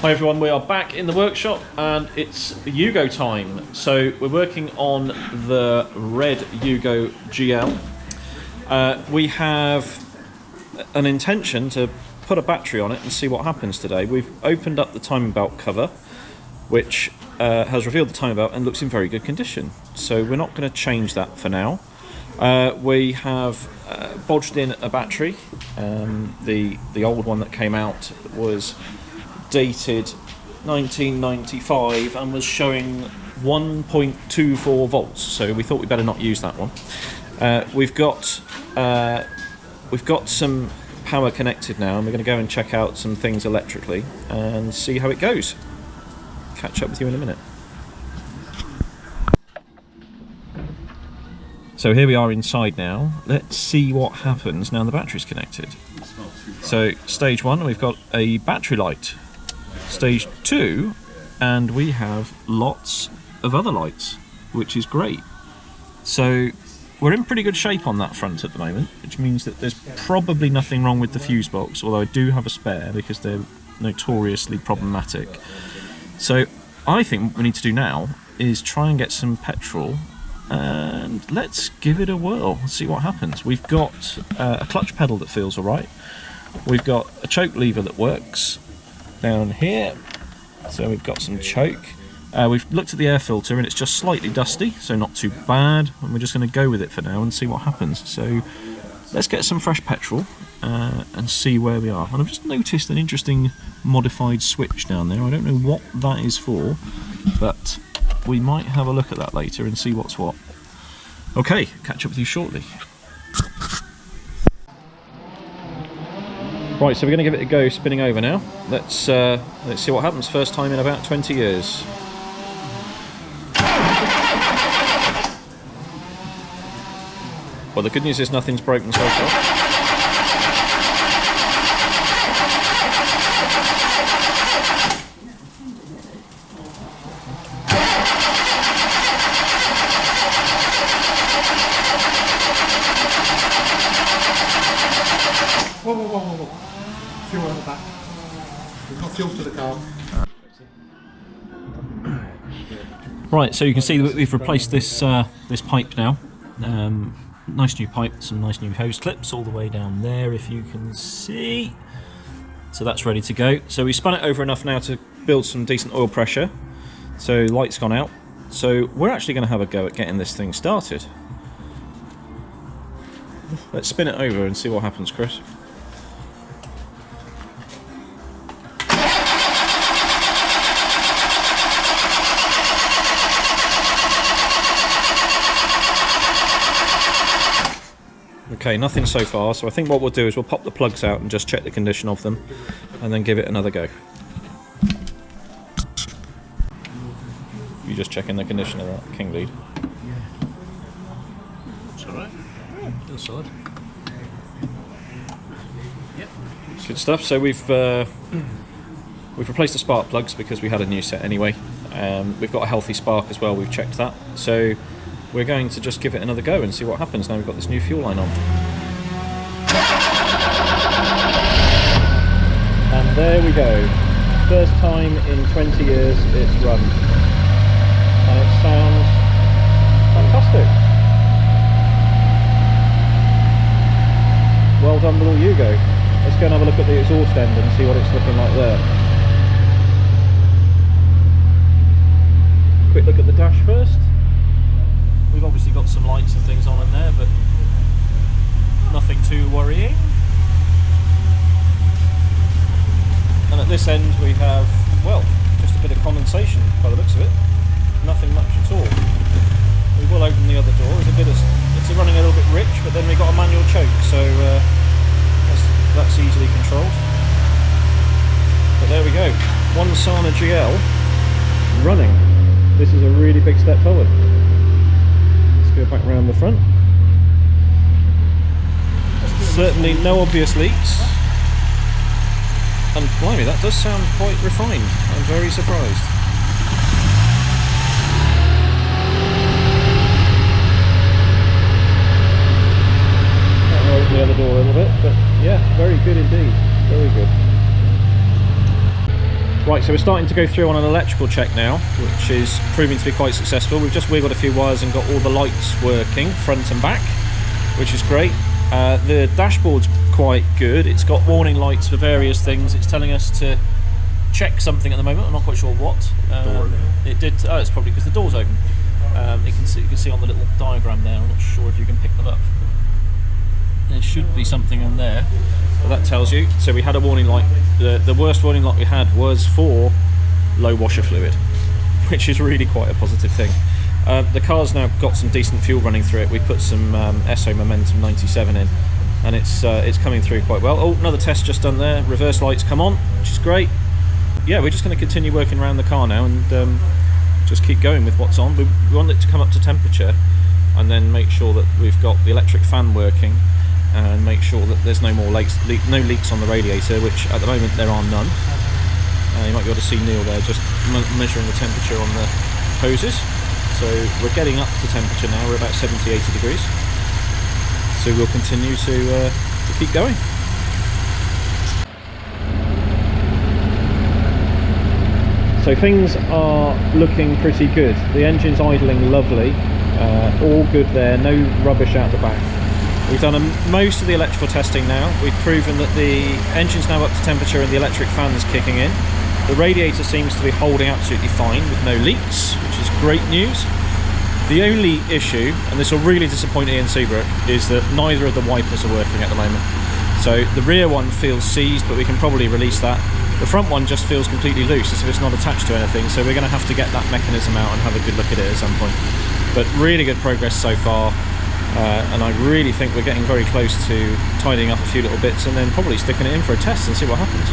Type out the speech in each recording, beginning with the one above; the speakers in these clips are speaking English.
Hi everyone, we are back in the workshop and it's Yugo time. So we're working on the red Yugo GL. We have an intention to put a battery on it and see what happens today. We've opened up the timing belt cover, which has revealed the timing belt and looks in very good condition. So we're not going to change that for now. We have bodged in a battery. The old one that came out was dated 1995 and was showing 1.24 volts, so we thought we'd better not use that one. We've got some power connected now, and we're going to go and check out some things electrically and see how it goes. Catch up with you in a minute. So here we are inside now. Let's see what happens now the battery's connected. So stage 1, we've got a battery light. Stage 2, and we have lots of other lights, which is great. So we're in pretty good shape on that front at the moment, which means that there's probably nothing wrong with the fuse box, although I do have a spare because they're notoriously problematic. So I think what we need to do now is try and get some petrol and let's give it a whirl, see what happens. We've got a clutch pedal that feels alright. We've got a choke lever that works down here, so we've got some choke. We've looked at the air filter and it's just slightly dusty, so not too bad, and we're just going to go with it for now and see what happens. So let's get some fresh petrol and see where we are. And I've just noticed an interesting modified switch down there. I don't know what that is for, but we might have a look at that later and see what's what. Okay, catch up with you shortly. Right, so we're going to give it a go spinning over now. Let's see what happens. First time in about 20 years. Well, the good news is nothing's broken so far. Whoa. Fuel on the back. We've got fuel to the car. Right, so you can see that we've replaced this this pipe now. Nice new pipe, some nice new hose clips all the way down there, if you can see. So that's ready to go. So we spun it over enough now to build some decent oil pressure. So light's gone out. So we're actually going to have a go at getting this thing started. Let's spin it over and see what happens, Chris. Okay, nothing so far, so I think what we'll do is we'll pop the plugs out and just check the condition of them and then give it another go. You just checking the condition of that king lead? Yeah. It's alright. Yeah, still solid. Yep. Good stuff. So we've replaced the spark plugs because we had a new set anyway. We've got a healthy spark as well, we've checked that. So we're going to just give it another go and see what happens now we've got this new fuel line on. And there we go. First time in 20 years it's run. And it sounds fantastic. Well done, little Yugo. Let's go and have a look at the exhaust end and see what it's looking like there. Quick look at the dash first. We've obviously got some lights and things on in there, but nothing too worrying. And at this end we have, well, just a bit of condensation by the looks of it. Nothing much at all. We will open the other door. It's running a little bit rich, but then we've got a manual choke, so that's easily controlled. But there we go. One Sana GL running. This is a really big step forward. Go back round the front. Certainly no obvious leaks. And blimey, that does sound quite refined. I'm very surprised. I'll open the other door a little bit, but yeah, very good indeed. Very good. Right, so we're starting to go through on an electrical check now, which is proving to be quite successful. We've just wiggled a few wires and got all the lights working, front and back, which is great. The dashboard's quite good. It's got warning lights for various things. It's telling us to check something at the moment. I'm not quite sure what. It did. Oh, it's probably because the door's open. You can see on the little diagram there. I'm not sure if you can pick them up. There should be something in there. Well, that tells you. So we had a warning light. The worst warning light we had was for low washer fluid, which is really quite a positive thing. The car's now got some decent fuel running through it. We put some Esso Momentum 97 in, and it's coming through quite well. Oh, another test just done there. Reverse lights come on, which is great. Yeah, we're just going to continue working around the car now and just keep going with what's on. We want it to come up to temperature, and then make sure that we've got the electric fan working, and make sure that there's no more leaks on the radiator, which at the moment there are none. You might be able to see Neil there just measuring the temperature on the hoses. So we're getting up to temperature now. We're about 70-80 degrees. So we'll continue to keep going. So things are looking pretty good. The engine's idling lovely, all good there, no rubbish out the back. We've done most of the electrical testing now. We've proven that the engine's now up to temperature and the electric fan's kicking in. The radiator seems to be holding absolutely fine with no leaks, which is great news. The only issue, and this will really disappoint Ian Seabrook, is that neither of the wipers are working at the moment. So the rear one feels seized, but we can probably release that. The front one just feels completely loose, as if it's not attached to anything, so we're going to have to get that mechanism out and have a good look at it at some point. But really good progress so far. And I really think we're getting very close to tidying up a few little bits and then probably sticking it in for a test and see what happens.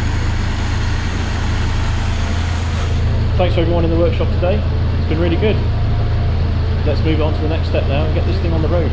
Thanks for everyone in the workshop today. It's been really good. Let's move on to the next step now and get this thing on the road.